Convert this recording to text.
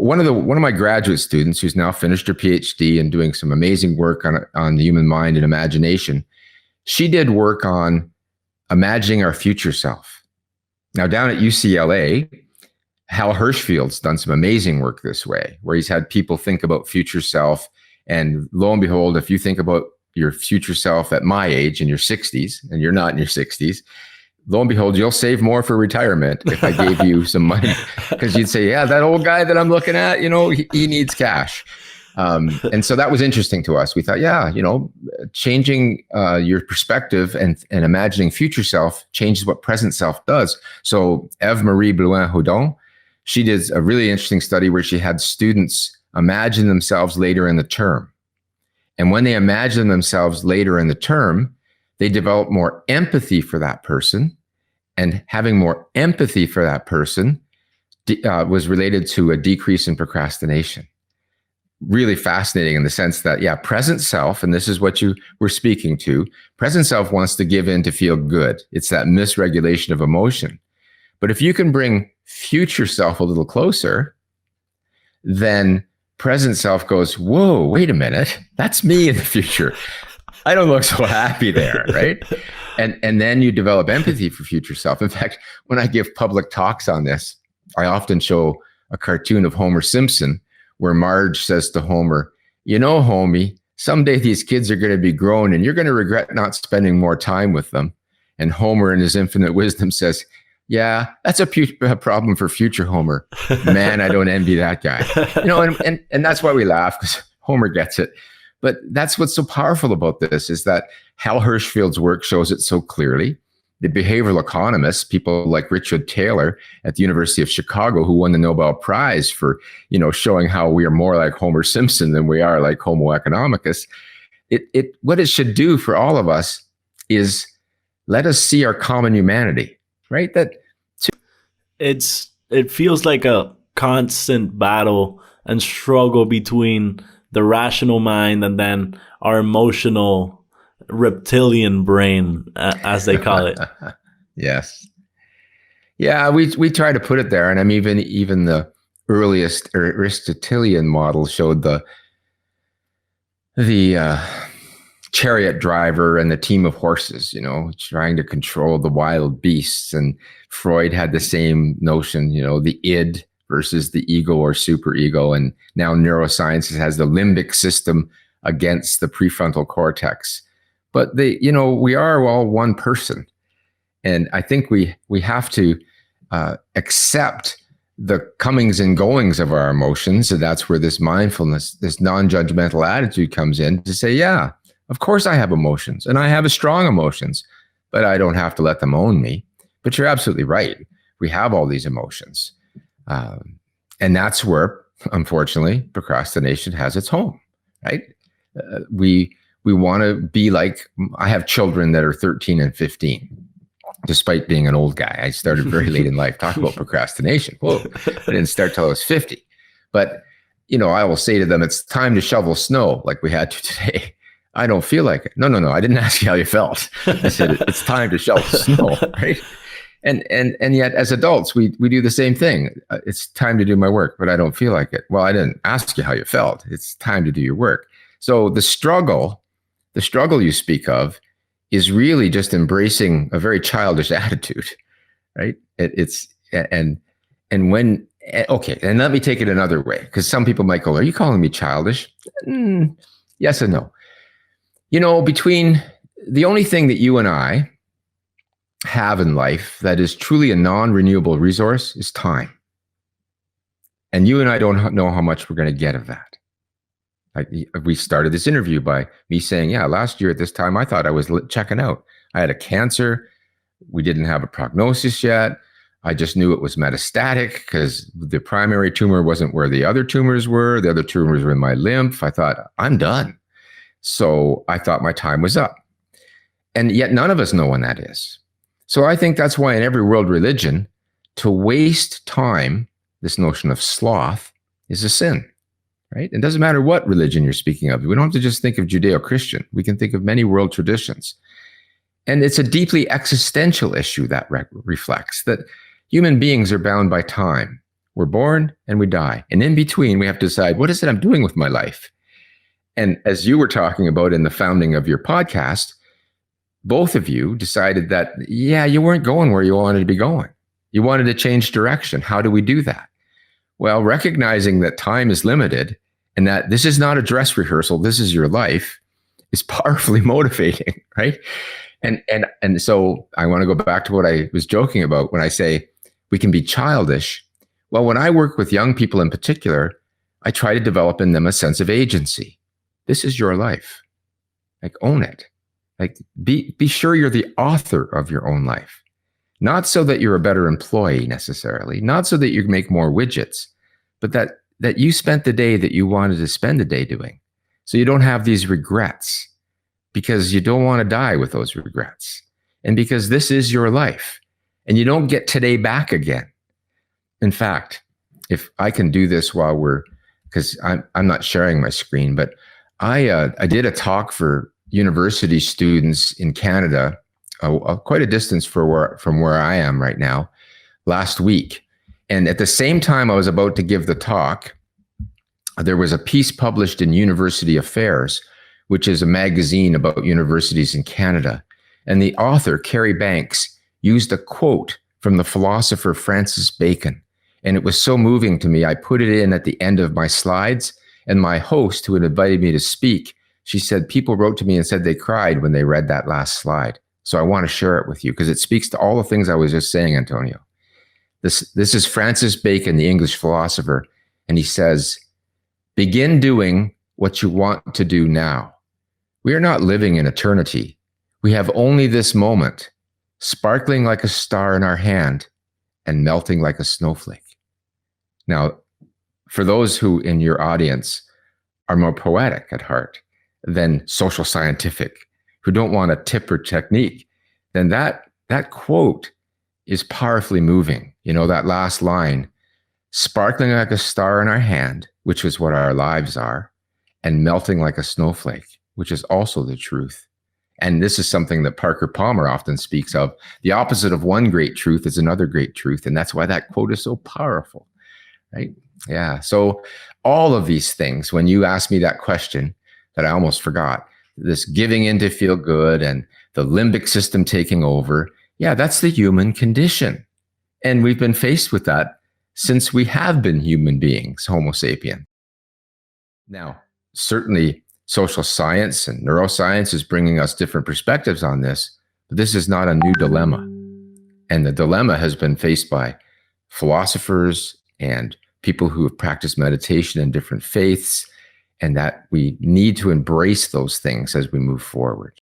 one of my graduate students who's now finished her PhD and doing some amazing work on the human mind and imagination, she did work on imagining our future self. Now, down at UCLA, Hal Hirschfield's done some amazing work this way, where he's had people think about future self. And lo and behold, if you think about your future self at my age in your 60s, and you're not in your 60s, lo and behold, you'll save more for retirement if I gave you some money, because you'd say, yeah, that old guy that I'm looking at, he needs cash. And so that was interesting to us. We thought, yeah, changing your perspective and imagining future self changes what present self does. So Eve Marie Blouin-Houdon, she did a really interesting study where she had students imagine themselves later in the term. And when they imagine themselves later in the term, they develop more empathy for that person. And having more empathy for that person was related to a decrease in procrastination. Really fascinating in the sense that, yeah, present self, and this is what you were speaking to, present self wants to give in to feel good. It's that misregulation of emotion. But if you can bring future self a little closer, then present self goes, whoa, wait a minute, that's me in the future. I don't look so happy there, right? And then you develop empathy for future self. In fact, when I give public talks on this, I often show a cartoon of Homer Simpson where Marge says to Homer, homie, someday these kids are going to be grown and you're going to regret not spending more time with them. And Homer, in his infinite wisdom, says, yeah, that's a problem for future Homer. Man, I don't envy that guy. And that's why we laugh, because Homer gets it. But that's what's so powerful about this, is that Hal Hirschfield's work shows it so clearly. The behavioral economists, people like Richard Taylor at the University of Chicago, who won the Nobel Prize for, showing how we are more like Homer Simpson than we are like Homo economicus. What it should do for all of us is let us see our common humanity, right? It feels like a constant battle and struggle between the rational mind and then our emotional reptilian brain, as they call it. Yes. Yeah, we try to put it there. And I mean, even the earliest Aristotelian model showed the chariot driver and the team of horses, trying to control the wild beasts. And Freud had the same notion, the id versus the ego or superego. And now neuroscience has the limbic system against the prefrontal cortex. But we are all one person. And I think we have to accept the comings and goings of our emotions. And that's where this mindfulness, this non-judgmental attitude comes in, to say, yeah, of course I have emotions and I have strong emotions, but I don't have to let them own me. But you're absolutely right. We have all these emotions. And that's where, unfortunately, procrastination has its home, right? We want to be like, I have children that are 13 and 15, despite being an old guy. I started very late in life. Talk about procrastination. Whoa, I didn't start till I was 50. But, I will say to them, it's time to shovel snow like we had to today. I don't feel like it. No. I didn't ask you how you felt. I said, it's time to shovel snow, right? And yet as adults, we do the same thing. It's time to do my work, but I don't feel like it. Well, I didn't ask you how you felt. It's time to do your work. So the struggle you speak of is really just embracing a very childish attitude, right? And let me take it another way, because some people might go, are you calling me childish? Yes and no. Between the only thing that you and I have in life that is truly a non-renewable resource is time. And you and I don't know how much we're going to get of that. We started this interview by me saying, yeah, last year at this time, I thought I was checking out. I had a cancer. We didn't have a prognosis yet. I just knew it was metastatic because the primary tumor wasn't where the other tumors were. The other tumors were in my lymph. I thought, I'm done. So I thought my time was up. And yet none of us know when that is. So I think that's why in every world religion, to waste time, this notion of sloth, is a sin, right? It doesn't matter what religion you're speaking of. We don't have to just think of Judeo-Christian. We can think of many world traditions. And it's a deeply existential issue that reflects that human beings are bound by time. We're born and we die. And in between, we have to decide, what is it I'm doing with my life? And as you were talking about in the founding of your podcast, both of you decided that, yeah, you weren't going where you wanted to be going. You wanted to change direction. How do we do that? Well, recognizing that time is limited and that this is not a dress rehearsal, this is your life, is powerfully motivating, right? And so I want to go back to what I was joking about when I say we can be childish. Well, when I work with young people in particular, I try to develop in them a sense of agency. This is your life. Like, own it. Like, be sure you're the author of your own life. Not so that you're a better employee necessarily, not so that you make more widgets, but that you spent the day that you wanted to spend the day doing. So you don't have these regrets, because you don't want to die with those regrets. And because this is your life and you don't get today back again. In fact, if I can do this while because I'm not sharing my screen, but I did a talk for university students in Canada, quite a distance from where I am right now, last week. And at the same time I was about to give the talk, there was a piece published in University Affairs, which is a magazine about universities in Canada. And the author, Carrie Banks, used a quote from the philosopher Francis Bacon. And it was so moving to me, I put it in at the end of my slides. And my host, who had invited me to speak, she said, people wrote to me and said they cried when they read that last slide. So I want to share it with you because it speaks to all the things I was just saying, Antonio. This is Francis Bacon, the English philosopher. And he says, begin doing what you want to do now. We are not living in eternity. We have only this moment, sparkling like a star in our hand and melting like a snowflake. Now, for those who in your audience are more poetic at heart than social scientific, who don't want a tip or technique, then that quote is powerfully moving. You know, that last line, sparkling like a star in our hand, which is what our lives are, and melting like a snowflake, which is also the truth. And this is something that Parker Palmer often speaks of. The opposite of one great truth is another great truth. And that's why that quote is so powerful, right? Yeah. So all of these things, when you asked me that question that I almost forgot, this giving in to feel good and the limbic system taking over, yeah, that's the human condition. And we've been faced with that since we have been human beings, Homo sapien. Now, certainly social science and neuroscience is bringing us different perspectives on this, but this is not a new dilemma. And the dilemma has been faced by philosophers and people who have practiced meditation in different faiths, and that we need to embrace those things as we move forward.